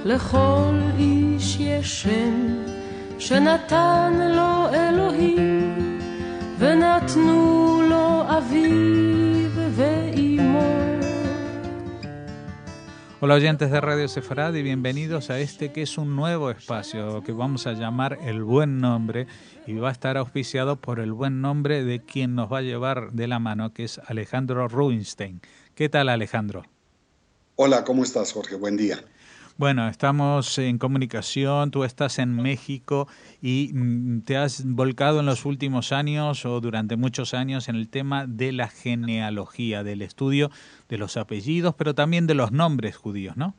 לכל איש יש שם שנתן לו אלוהים ונתנו לו אביו ואימו. Hola oyentes de Radio Sefarad y bienvenidos a este que es un nuevo espacio que vamos a llamar El Buen Nombre y va a estar auspiciado por el buen nombre de quien nos va a llevar de la mano, que es Alejandro Rubinstein. ¿Qué tal, Alejandro? Hola, ¿cómo estás, Jorge? Buen día. Bueno, estamos en comunicación, tú estás en México y te has volcado en los últimos años o durante muchos años en el tema de la genealogía, del estudio de los apellidos, pero también de los nombres judíos, ¿no?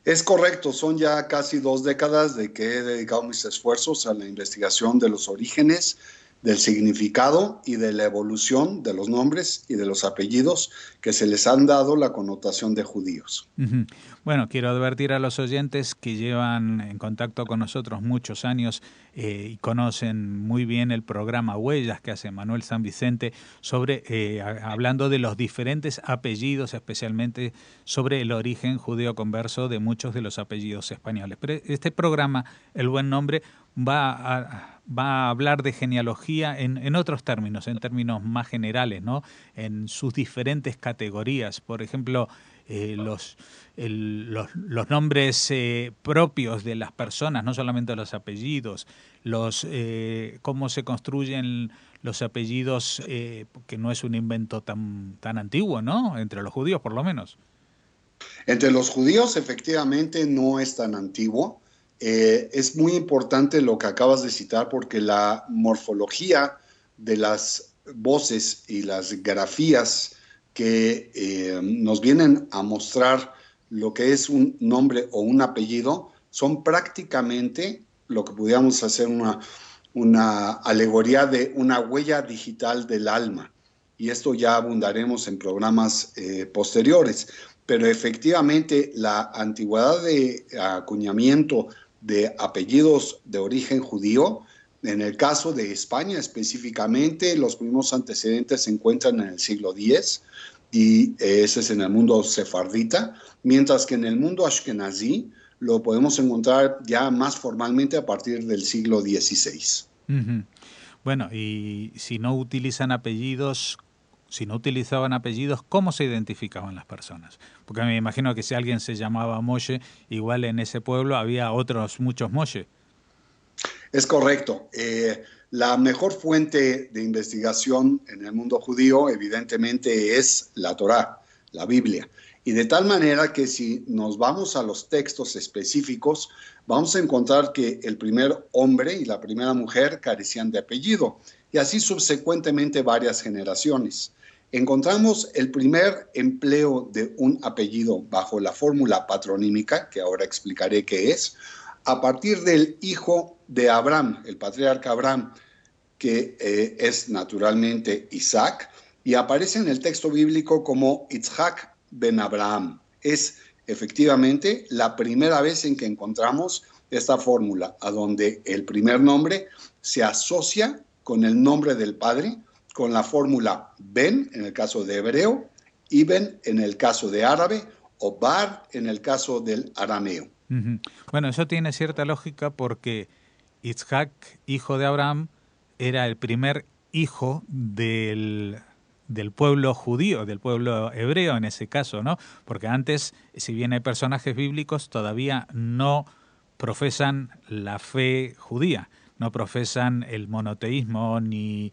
Es correcto, son ya casi 2 décadas de que he dedicado mis esfuerzos a la investigación de los orígenes, del significado y de la evolución de los nombres y de los apellidos que se les han dado la connotación de judíos. Uh-huh. Bueno, quiero advertir a los oyentes que llevan en contacto con nosotros muchos años y conocen muy bien el programa Huellas que hace Manuel San Vicente sobre hablando de los diferentes apellidos, especialmente sobre el origen judeo converso de muchos de los apellidos españoles. Pero este programa, El Buen Nombre, va a hablar de genealogía en otros términos, en términos más generales, ¿no? En sus diferentes categorías. Por ejemplo, los nombres propios de las personas, no solamente los apellidos, cómo se construyen los apellidos, que no es un invento tan antiguo, ¿no? Entre los judíos, por lo menos. Entre los judíos, efectivamente, no es tan antiguo. Es muy importante lo que acabas de citar porque la morfología de las voces y las grafías que nos vienen a mostrar lo que es un nombre o un apellido son prácticamente lo que pudiéramos hacer una alegoría de una huella digital del alma. Y esto ya abundaremos en programas posteriores. Pero efectivamente la antigüedad de acuñamiento de apellidos de origen judío, en el caso de España específicamente, los primeros antecedentes se encuentran en el siglo X y ese es en el mundo sefardita, mientras que en el mundo ashkenazí lo podemos encontrar ya más formalmente a partir del siglo XVI. Uh-huh. Bueno, y si no utilizaban apellidos, ¿cómo se identificaban las personas? Porque me imagino que si alguien se llamaba Moshe, igual en ese pueblo había muchos Moshe. Es correcto. La mejor fuente de investigación en el mundo judío, evidentemente, es la Torá, la Biblia. Y de tal manera que si nos vamos a los textos específicos, vamos a encontrar que el primer hombre y la primera mujer carecían de apellido, y así subsecuentemente varias generaciones. Encontramos el primer empleo de un apellido bajo la fórmula patronímica, que ahora explicaré qué es, a partir del hijo de Abraham, el patriarca Abraham, que es naturalmente Isaac, y aparece en el texto bíblico como Itzhak ben Abraham. Es efectivamente la primera vez en que encontramos esta fórmula, a donde el primer nombre se asocia con el nombre del padre, con la fórmula Ben en el caso de hebreo, Ibn en el caso de árabe o Bar en el caso del arameo. Uh-huh. Bueno, eso tiene cierta lógica porque Isaac, hijo de Abraham, era el primer hijo del pueblo judío, del pueblo hebreo en ese caso, ¿no? Porque antes, si bien hay personajes bíblicos, todavía no profesan la fe judía, no profesan el monoteísmo, ni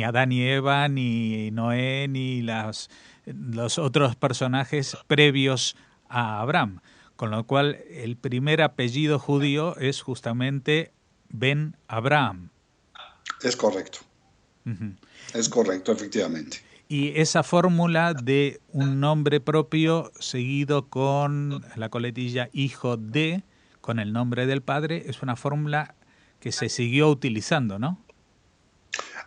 Adán y Eva, ni Noé, ni los otros personajes previos a Abraham. Con lo cual, el primer apellido judío es justamente Ben Abraham. Es correcto. Uh-huh. Es correcto, efectivamente. Y esa fórmula de un nombre propio seguido con la coletilla hijo de, con el nombre del padre, es una fórmula que se siguió utilizando, ¿no?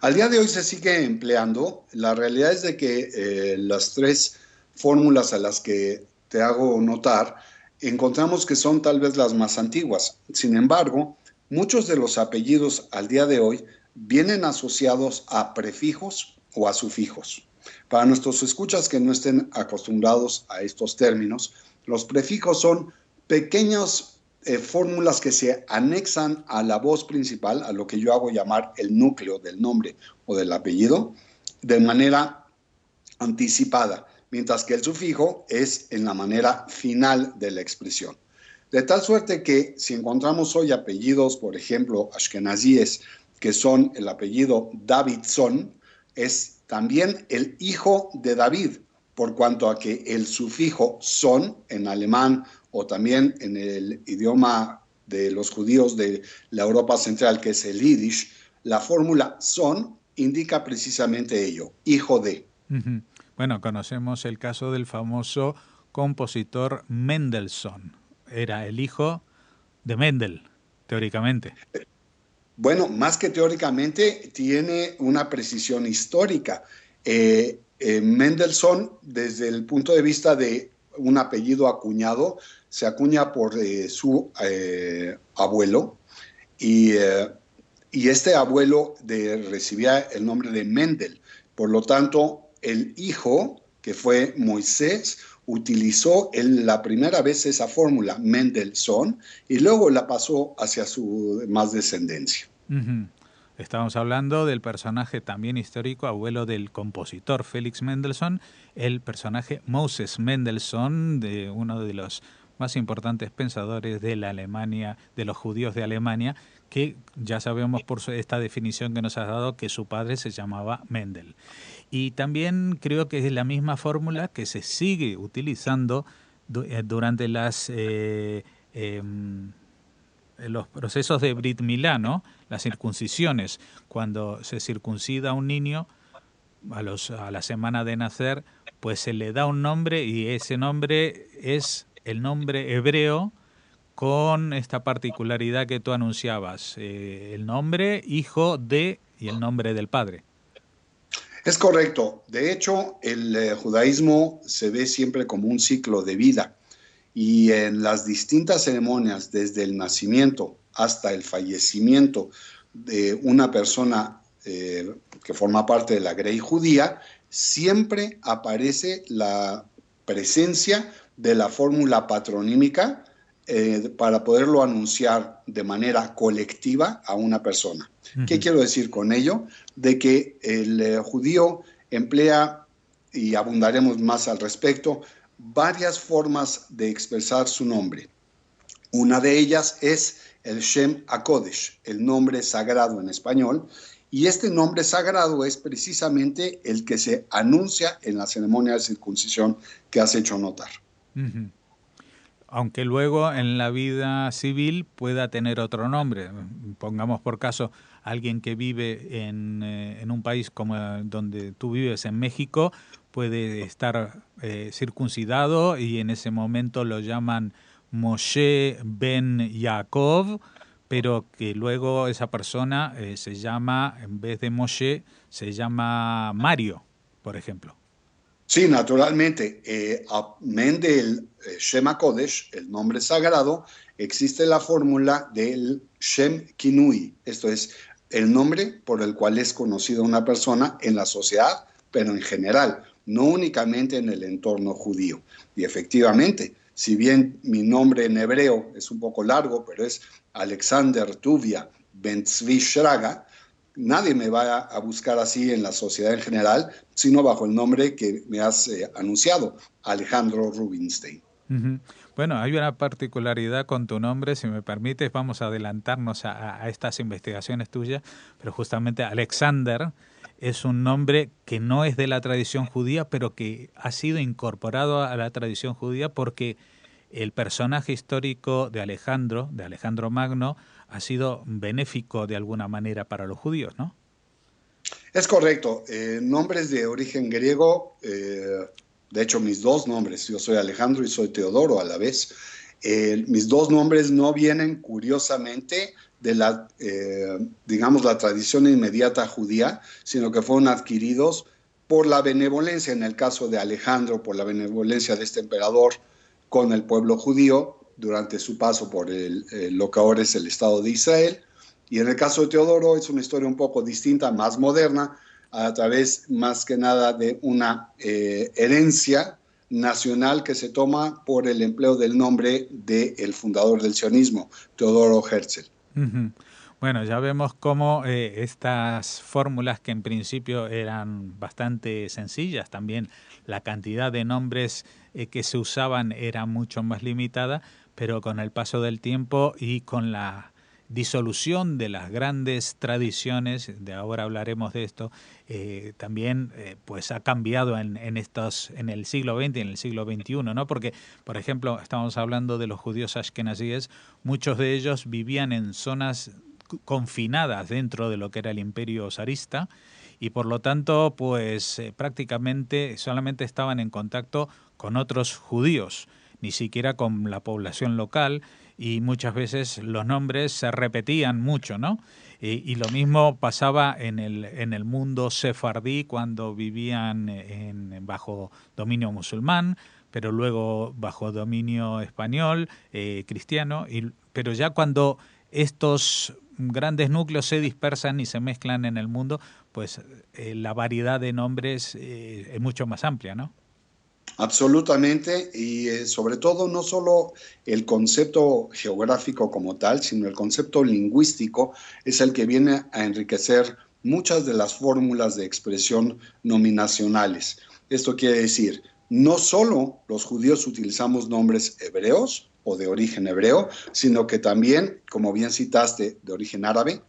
Al día de hoy se sigue empleando. La realidad es de que las 3 fórmulas a las que te hago notar, encontramos que son tal vez las más antiguas. Sin embargo, muchos de los apellidos al día de hoy vienen asociados a prefijos o a sufijos. Para nuestros escuchas que no estén acostumbrados a estos términos, los prefijos son pequeñas fórmulas que se anexan a la voz principal, a lo que yo hago llamar el núcleo del nombre o del apellido, de manera anticipada, mientras que el sufijo es en la manera final de la expresión. De tal suerte que si encontramos hoy apellidos, por ejemplo, ashkenazíes, que son el apellido Davidson, es también el hijo de David, por cuanto a que el sufijo son en alemán o también en el idioma de los judíos de la Europa Central, que es el yiddish, la fórmula son indica precisamente ello, hijo de. Uh-huh. Bueno, conocemos el caso del famoso compositor Mendelssohn. Era el hijo de Mendel, teóricamente. Bueno, más que teóricamente, tiene una precisión histórica. Mendelssohn, desde el punto de vista de un apellido acuñado, se acuña por su abuelo, y este abuelo recibía el nombre de Mendel. Por lo tanto, el hijo, que fue Moisés, utilizó la primera vez esa fórmula, Mendelssohn, y luego la pasó hacia su más descendencia. Uh-huh. Estamos hablando del personaje también histórico, abuelo del compositor Félix Mendelssohn, el personaje Moses Mendelssohn, de uno de los más importantes pensadores de la Alemania, de los judíos de Alemania, que ya sabemos por esta definición que nos has dado que su padre se llamaba Mendel. Y también creo que es la misma fórmula que se sigue utilizando durante los procesos de Brit Milá, ¿no? Las circuncisiones. Cuando se circuncida a un niño a la semana de nacer, pues se le da un nombre y ese nombre es el nombre hebreo con esta particularidad que tú anunciabas, el nombre hijo de y el nombre del padre. Es correcto. De hecho, el judaísmo se ve siempre como un ciclo de vida, y en las distintas ceremonias, desde el nacimiento hasta el fallecimiento de una persona que forma parte de la grey judía, siempre aparece la presencia de la fórmula patronímica para poderlo anunciar de manera colectiva a una persona. Uh-huh. ¿Qué quiero decir con ello? De que el judío emplea, y abundaremos más al respecto, varias formas de expresar su nombre. Una de ellas es el Shem HaKodesh, el nombre sagrado en español, y este nombre sagrado es precisamente el que se anuncia en la ceremonia de circuncisión que has hecho notar. Uh-huh. Aunque luego en la vida civil pueda tener otro nombre. Pongamos por caso alguien que vive en un país como donde tú vives, en México, puede estar circuncidado y en ese momento lo llaman Moshe ben Yaakov, pero que luego esa persona se llama, en vez de Moshe, se llama Mario, por ejemplo. Sí, naturalmente. Amén del Shem HaKodesh, el nombre sagrado, existe la fórmula del Shem Kinui, esto es, el nombre por el cual es conocida una persona en la sociedad, pero en general, no únicamente en el entorno judío. Y efectivamente, si bien mi nombre en hebreo es un poco largo, pero es Alexander Tuvia Ben Tzvi Shraga, nadie me va a buscar así en la sociedad en general, sino bajo el nombre que me has anunciado, Alejandro Rubinstein. Uh-huh. Bueno, hay una particularidad con tu nombre, si me permites, vamos a adelantarnos a estas investigaciones tuyas, pero justamente Alexander es un nombre que no es de la tradición judía, pero que ha sido incorporado a la tradición judía porque el personaje histórico de Alejandro Magno, ha sido benéfico de alguna manera para los judíos, ¿no? Es correcto. Nombres de origen griego, de hecho mis dos nombres, yo soy Alejandro y soy Teodoro a la vez, mis dos nombres no vienen curiosamente de la, digamos, la tradición inmediata judía, sino que fueron adquiridos por la benevolencia, en el caso de Alejandro, por la benevolencia de este emperador con el pueblo judío durante su paso por lo que ahora es el Estado de Israel. Y en el caso de Teodoro es una historia un poco distinta, más moderna, a través más que nada de una herencia nacional que se toma por el empleo del nombre del fundador del sionismo, Teodoro Herzl. Uh-huh. Bueno, ya vemos cómo estas fórmulas que en principio eran bastante sencillas, también la cantidad de nombres que se usaban era mucho más limitada, pero con el paso del tiempo y con la disolución de las grandes tradiciones, de ahora hablaremos de esto, también pues ha cambiado en el siglo XX y en el siglo XXI, ¿no? Porque, por ejemplo, estamos hablando de los judíos ashkenazíes, muchos de ellos vivían en zonas confinadas dentro de lo que era el imperio zarista y por lo tanto pues prácticamente solamente estaban en contacto con otros judíos, ni siquiera con la población local, y muchas veces los nombres se repetían mucho, ¿no? Y lo mismo pasaba en el mundo sefardí cuando vivían bajo dominio musulmán, pero luego bajo dominio español, cristiano, pero ya cuando estos grandes núcleos se dispersan y se mezclan en el mundo, pues la variedad de nombres es mucho más amplia, ¿no? Absolutamente, y sobre todo no solo el concepto geográfico como tal, sino el concepto lingüístico es el que viene a enriquecer muchas de las fórmulas de expresión nominacionales. Esto quiere decir, no solo los judíos utilizamos nombres hebreos o de origen hebreo, sino que también, como bien citaste, de origen árabe,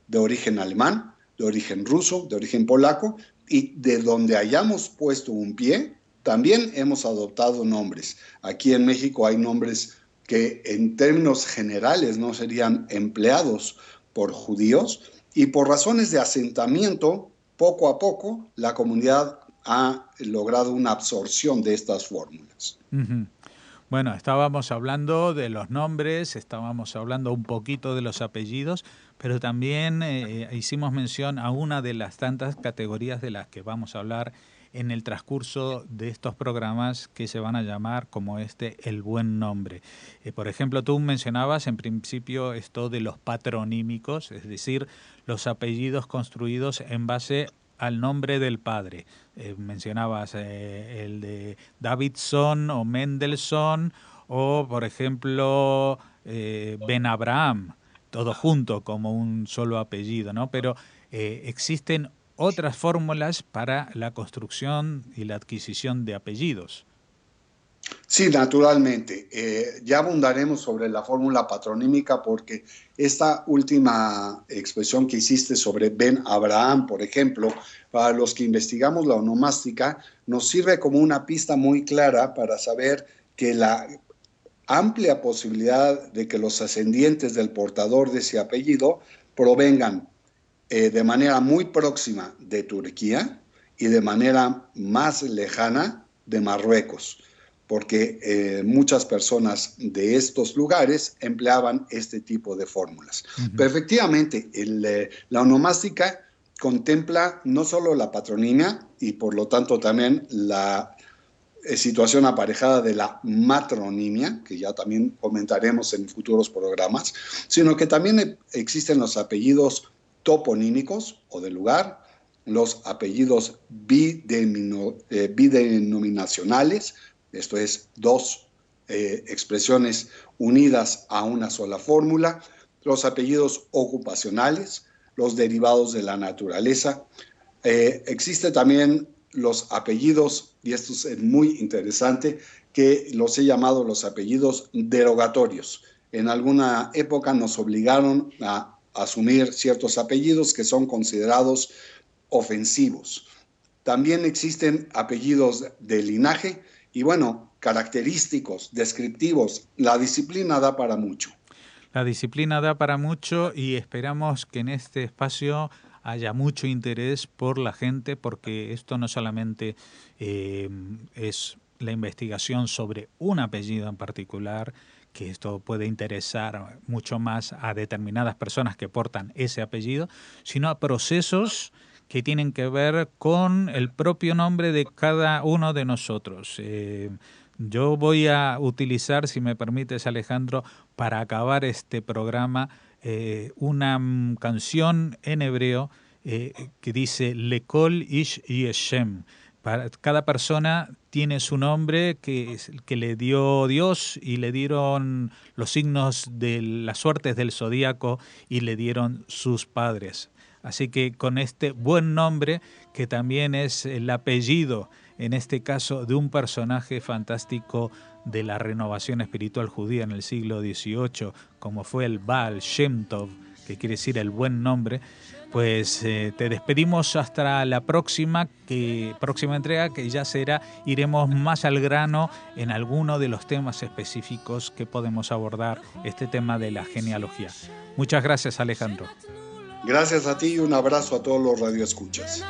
de origen alemán, de origen ruso, de origen polaco, y de donde hayamos puesto un pie, también hemos adoptado nombres. Aquí en México hay nombres que en términos generales no serían empleados por judíos y por razones de asentamiento, poco a poco la comunidad ha logrado una absorción de estas fórmulas. Uh-huh. Bueno, estábamos hablando de los nombres, estábamos hablando un poquito de los apellidos, pero también hicimos mención a una de las tantas categorías de las que vamos a hablar en el transcurso de estos programas que se van a llamar como el buen nombre. Por ejemplo, tú mencionabas en principio esto de los patronímicos, es decir, los apellidos construidos en base al nombre del padre. Mencionabas el de Davidson o Mendelssohn o, por ejemplo, Ben Abraham, todo junto como un solo apellido, ¿no? Pero existen otras fórmulas para la construcción y la adquisición de apellidos. Sí, naturalmente. Ya abundaremos sobre la fórmula patronímica porque esta última expresión que hiciste sobre Ben Abraham, por ejemplo, para los que investigamos la onomástica, nos sirve como una pista muy clara para saber que la amplia posibilidad de que los ascendientes del portador de ese apellido provengan de manera muy próxima de Turquía y de manera más lejana de Marruecos, porque muchas personas de estos lugares empleaban este tipo de fórmulas. Uh-huh. Pero efectivamente, la onomástica contempla no solo la patronimia y por lo tanto también la situación aparejada de la matronimia, que ya también comentaremos en futuros programas, sino que también existen los apellidos toponímicos o de lugar, los apellidos bidenominacionales, esto es dos expresiones unidas a una sola fórmula, los apellidos ocupacionales, los derivados de la naturaleza. Existe también los apellidos, y esto es muy interesante, que los he llamado los apellidos derogatorios. En alguna época nos obligaron a asumir ciertos apellidos que son considerados ofensivos. También existen apellidos de linaje y, bueno, característicos, descriptivos. La disciplina da para mucho. La disciplina da para mucho y esperamos que en este espacio haya mucho interés por la gente, porque esto no solamente es la investigación sobre un apellido en particular, que esto puede interesar mucho más a determinadas personas que portan ese apellido, sino a procesos que tienen que ver con el propio nombre de cada uno de nosotros. Yo voy a utilizar, si me permites, Alejandro, para acabar este programa, una canción en hebreo que dice Lekol Ish Yeshem, Cada persona tiene su nombre que le dio Dios, y le dieron los signos de las suertes del zodíaco y le dieron sus padres. Así que con este buen nombre, que también es el apellido, en este caso, de un personaje fantástico de la renovación espiritual judía en el siglo XVIII, como fue el Baal Shem Tov, que quiere decir el buen nombre, pues te despedimos hasta la próxima entrega, que ya será, iremos más al grano en alguno de los temas específicos que podemos abordar, este tema de la genealogía. Muchas gracias, Alejandro. Gracias a ti y un abrazo a todos los radioescuchas.